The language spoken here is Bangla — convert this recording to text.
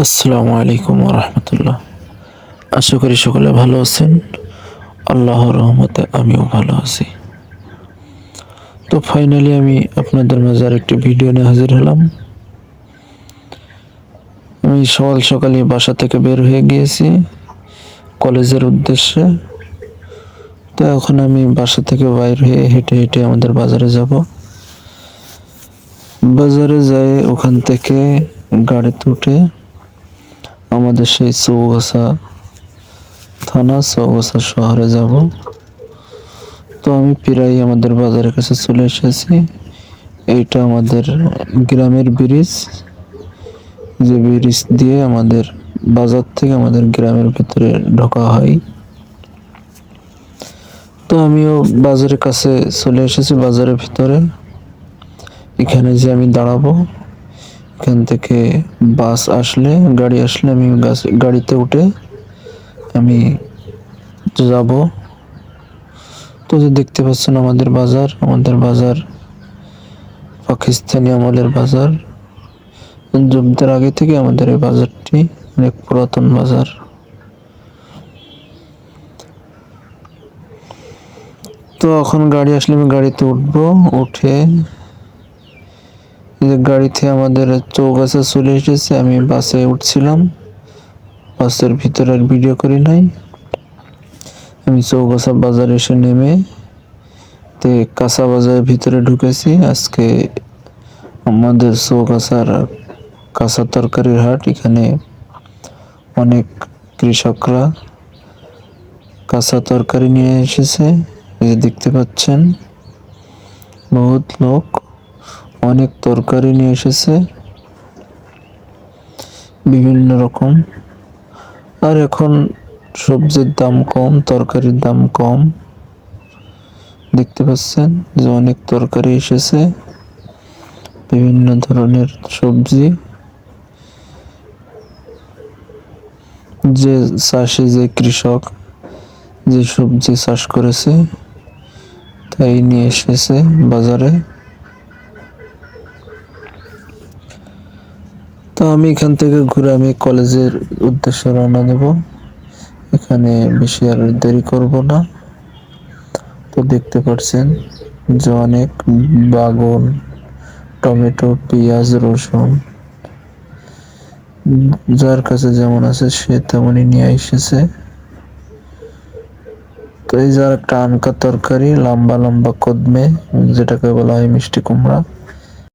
আসসালামু আলাইকুম রহমতুল্লাহ। আশা করি সকলে ভালো আছেন। আল্লাহর রহমতে আমিও ভালো আছি। তো ফাইনালি আমি আপনাদের মাঝে আরেকটি ভিডিও নিয়ে হাজির হলাম। আমি সকাল সকালে বাসা থেকে বের হয়ে গিয়েছি কলেজের উদ্দেশ্যে। তো এখন আমি বাসা থেকে বাইর হয়ে হেঁটে হেঁটে আমাদের বাজারে যাব। বাজারে যাই, ওখান থেকে গাড়িতে উঠে আমাদের সেই চৌগাছা থানা চৌগাছা শহরে যাব। তো আমি প্রায় আমাদের বাজারের কাছে চলে এসেছি। এইটা আমাদের গ্রামের ব্রিজ, যে ব্রিজ দিয়ে আমাদের বাজার থেকে আমাদের গ্রামের ভিতরে ঢোকা হয়। তো আমিও বাজারের কাছে চলে এসেছি, বাজারের ভিতরে। এখানে যে আমি দাঁড়াবো, এখান থেকে বাস আসলে, গাড়ি আসলে আমি গাড়িতে উঠে আমি যাব। তো যে দেখতে পাচ্ছেন আমাদের বাজার পাকিস্তানি আমলের বাজার। যুদ্ধের আগে থেকে আমাদের এই বাজারটি অনেক পুরাতন বাজার। তো এখন গাড়ি আসলে আমি গাড়িতে উঠবো। উঠে যে গাড়িতে আমাদের চৌগাছা চলে এসেছে, আমি বাসে উঠছিলাম। বাসের ভিতরে আর ভিডিও করি নাই। আমি চৌগাছা বাজারে এসে নেমে কাঁচা বাজারের ভিতরে ঢুকেছি। আজকে আমাদের চৌগাছার কাঁচা তরকারির হাট। এখানে অনেক কৃষকরা কাঁচা তরকারি নিয়ে এসেছে। এই দেখতে পাচ্ছেন বহুত লোক অনেক তরকারি নিয়ে এসেছে বিভিন্ন রকম। আর এখন সবজির দাম কম, তরকারির দাম কম। দেখতে পাচ্ছেন যে অনেক তরকারি এসেছে, বিভিন্ন ধরনের সবজি। যে চাষি, যে কৃষক যে সবজি চাষ করেছে তাই নিয়ে এসেছে বাজারে। তো আমি এখান থেকে ঘুরে আমি কলেজের উদ্দেশ্যে রওনা দেব। এখানে বেশি আর দেরি করব না। তো দেখতে পাচ্ছেন যে অনেক বাগুন, টমেটো, পেঁয়াজ, রসুন, যার কাছে যেমন আছে সে তেমনই নিয়ে এসেছে। তো এই যে একটা আনকা তরকারি, লম্বা লম্বা কদমে, যেটাকে বলা হয় মিষ্টি কুমড়া।